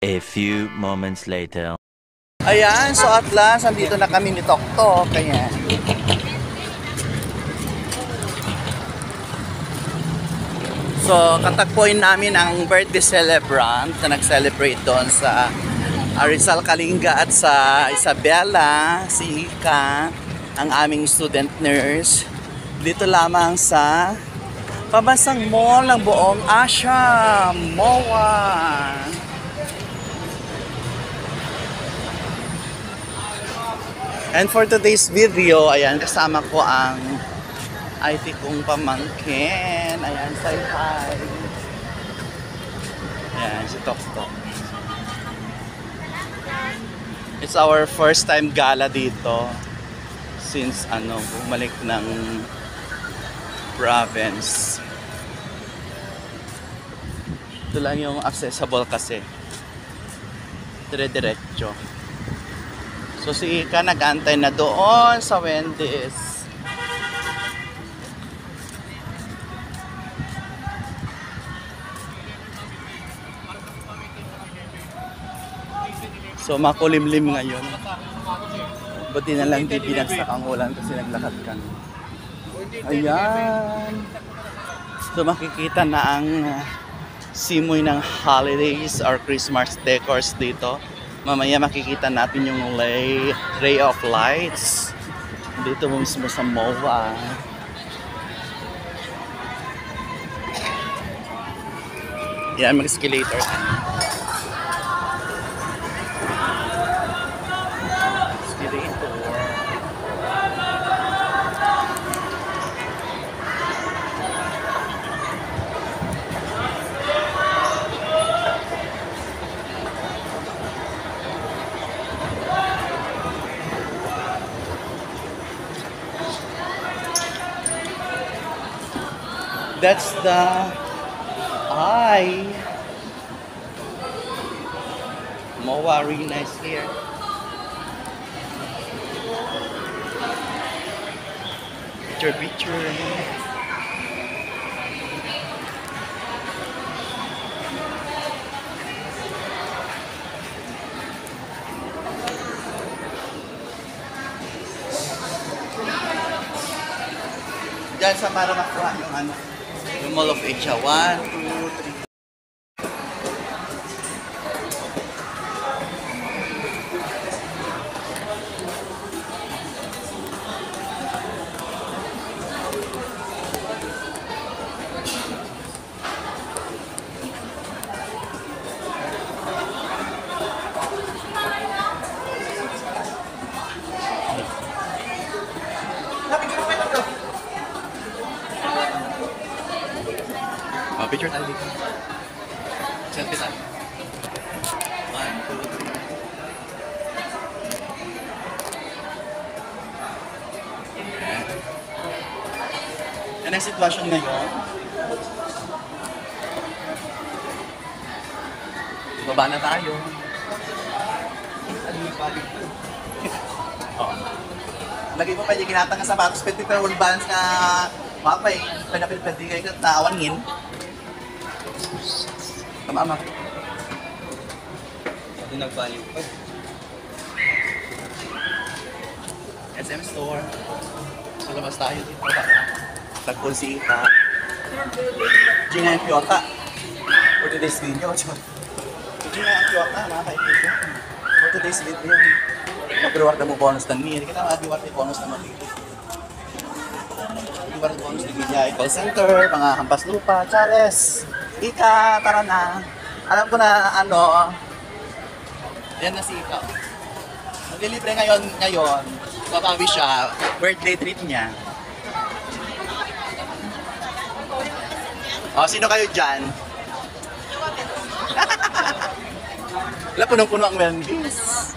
A few moments later. Ayan, so at last, andito na kami ni Toktok. Ayan. So, katagpuin namin ang birthday celebrant na nag-celebrate doon sa Rizal Kalinga at sa Isabela, si Ika, ang aming student nurse. Dito lamang sa pambansang mall ng buong Asia, MOA. And for today's video, ayan, kasama ko ang IT kong pamangkin. Ayan, say hi. Ayan, si Toktok. It's our first time gala dito since bumalik ng province. Ito lang yung accessible kasi. Dire-diretso. So si Ika nag-antay na doon sa Wendy's. So makulimlim ngayon. Buti na lang di binagsak ang ulan kasi naglakad kami. Ayan. So makikita na ang simoy ng holidays or Christmas decors dito. Mamaya makikita natin yung ray of lights dito mismo sa MOA. Yan, mag-escalator. That's the eye. MOA Arena is here. Picture. Diyan sa para makuha yung yung Mall of Asia. 1, 2, 3. Picture tayo dito. Selfie tayo. 1, 2, 3. Yan ang sitwasyon ngayon. Baba na tayo. Ano yung balik ko? Oh. Lagi mo pa yung kinatang ng sapatos, pwede pa yung balance na mapay. Pwede kayo naawangin. Tama. Ito nag-value pa. SM Store. So labas tayo dito. Tagpon si Ika. Gina yung Piyota. For today's video. Gina yung Piyota, mga kaibigan. For today's video. Mag-reward na mo bonus ng niya. Kita mag-reward na bonus naman dito. Mag-reward na bonus ng niya. Call center, mga hampas lupa, Charles. Ika, tara na. Alam ko na yan na si Ika. Maglilibre ngayon. Babawi siya. Birthday treat niya. O, sino kayo dyan? Wala, punong-puno ang Wendy's.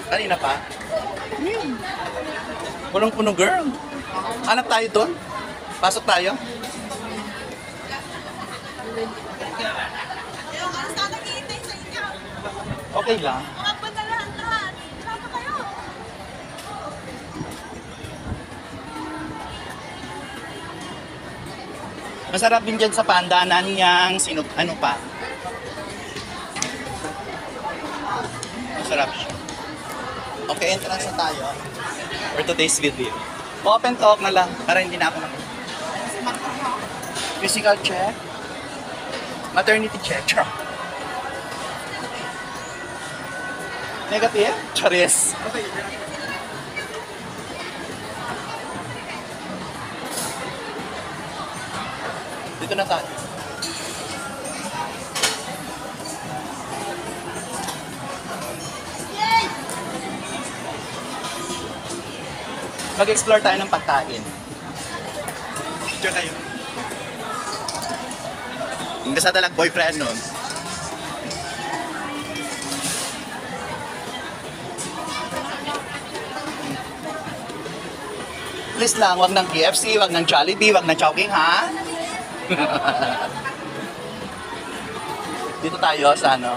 Kanina pa? Punong-puno, girl. Hanap tayo doon? Pasok tayo? Okay lang. Masarap din dyan sa pandanan niyang ano pa. Masarap siya. Okay, entrance na tayo for today's video. Open talk na lang para hindi na ako physical check. Maternity check. Negative? Charis. Dito na tayo. Mag-explore tayo ng pagkain. Picture tayo. Hindi sa talag boyfriend nun. Please lang, wag ng KFC, wag ng Jollibee, wag ng Chowking, ha? Dito tayo sa ano.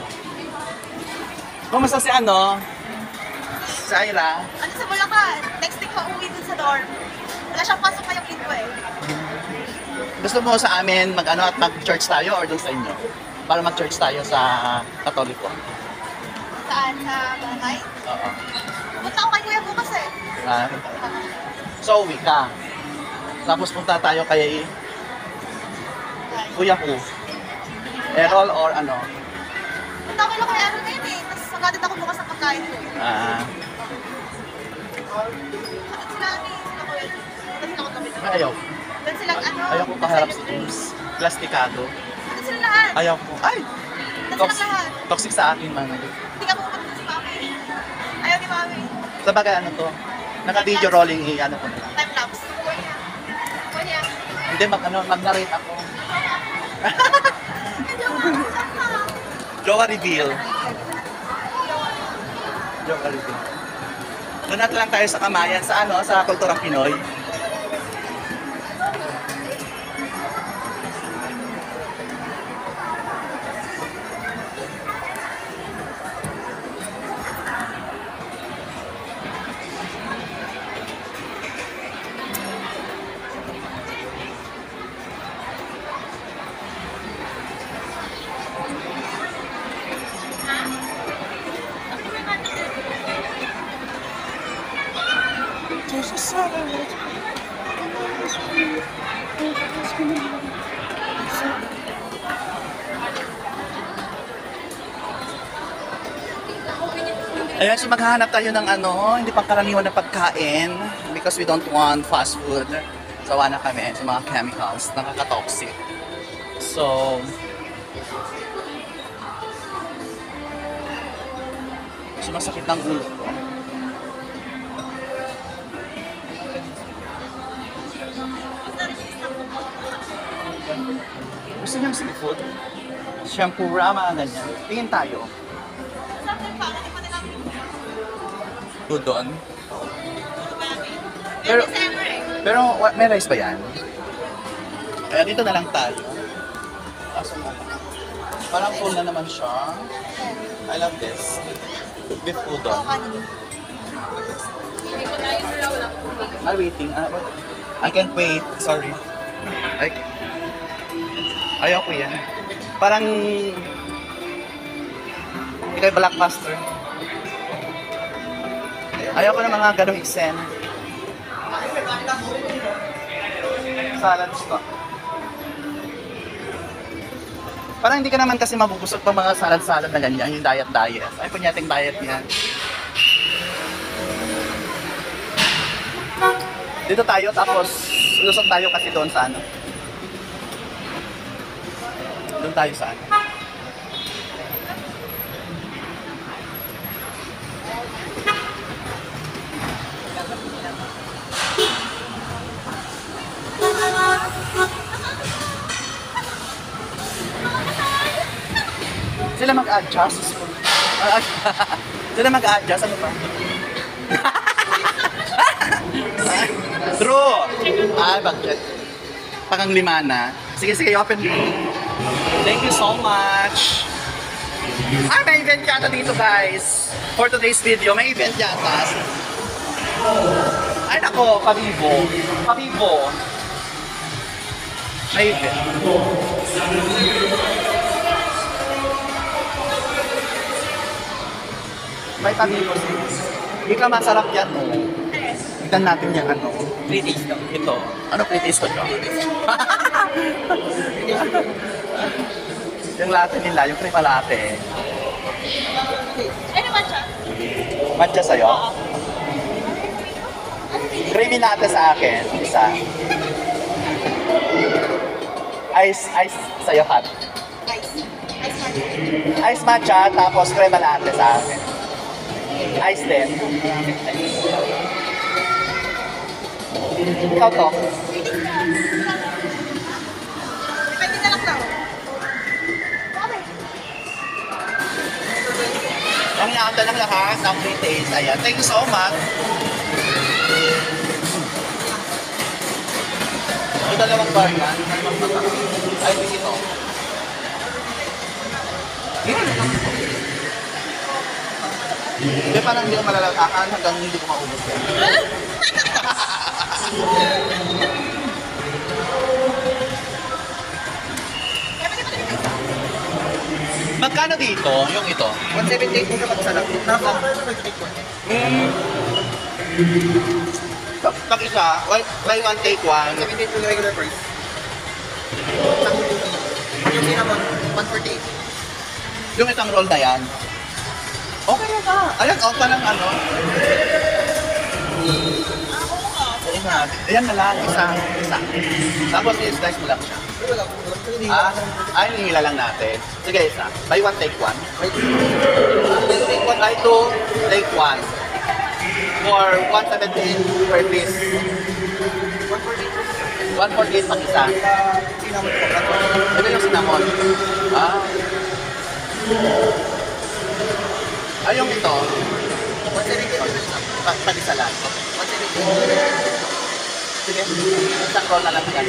Kumusta si ano? Si Ira? Ano sa Bulacan? Next week pa uwi dun sa dorm. Wala siyang pasok ngayong linggo eh. Gusto mo sa amin mag-ano at mag-church tayo or doon sa inyo? Para mag-church tayo sa Katoliko. Saan? Sa barangay? Oo. Punta ako kay Kuya bukas eh. So, uwi ka. Tapos punta tayo kay Kuya Ku. Errol or ano? Punta ako lang kay Aaron ngayon eh. Tapos magkatid ako bukas ng pagkain ko. At sila ni sila Kuya. At sila ko kami. Ayaw. Doon silang ano? Ayaw ko kaharap si James. Plastikado. Doon sila lahat. Ayaw ko. Ay! Doon silang lahat. Toxic sa akin, man. Hindi ka pupunta si Mami. Ayaw ni Mami. Sa bagay, ano to? Naka-video rolling, ano ko na lang. Time lapse. Kuya. Hindi, mag-narrate ako. Jowa reveal. Jowa reveal. Doon natin lang tayo sa Kamayan, sa ano, sa kulturang Pinoy. Ayan, so maghahanap tayo ng ano, hindi pangkaraniwan na pagkain because we don't want fast food. Sawa na kami sa mga chemicals, nakaka-toxic. So, sumasakit ng ulo ko. Gusto niyang seafood? Shampura, mga ganyan. Tingin tayo. Good doon. Pero may rice ba yan? Kaya dito na lang tayo. Aso na. Parang full na naman siya. I love this. Beef udon. I'm waiting. I can't wait. Sorry. Ayaw ko yan. Parang ikay blockbuster. Ayaw ko ng mga ganong iksen. Salads to. Parang hindi ka naman kasi mabubusog pa mga salad-salad na ganyan, yung diet-diet. Ay, punyating diet yan. Dito tayo, tapos lusot tayo kasi doon sa ano. Doon tayo sa ano. Sila mag-adjust. Sila mag-adjust. Ano pa? True! Ay, bakit? Pangang lima na. Sige, open mo. Thank you so much. Ah, may event yata dito, guys. For today's video, may event yata. Ay, nako, Pabibo. May event. Vitamin C. Ika masarap yan, no? Tignan natin yan, ano? Pre-taste daw. Ito. Ano pre-taste ko ito? Yung latte nila, yung cream latte. Ano ba siya? Matcha sa'yo? Creamy latte sa akin. Isa. Ice sa'yo, hot. Ice. Ice matcha. Ice matcha, tapos cream latte sa akin. Ice din. Ikaw to. Depende na lang daw. Okay. Ang nakanta ng lahat ng free taste. Ayan. Thank you so much. Yung dalawang bar yan. Ay, ito. Hindi, parang hindi ko malalakakan hanggang hindi ko maubos yan. Magkano dito? Yung ito? 178 mo kapag sarap. Pag isa, buy one, take one. 178 yung regular price. Yung cinnamon, 148. Yung isang roll na yan. Okay na ba? Ayan, pa ng ano. Ayan na lang, isa. Tapos i-slice mo lang siya. Ay, nihila lang natin. Sige, isa. Buy one, take one. Take one, buy two, take one. For 178 per piece. 148 pang isa. Cinnamon po. Ito yung cinnamon. Ay, yung ito. 178 Pag-isa lang. 178. Sige, isang roll na lang yan.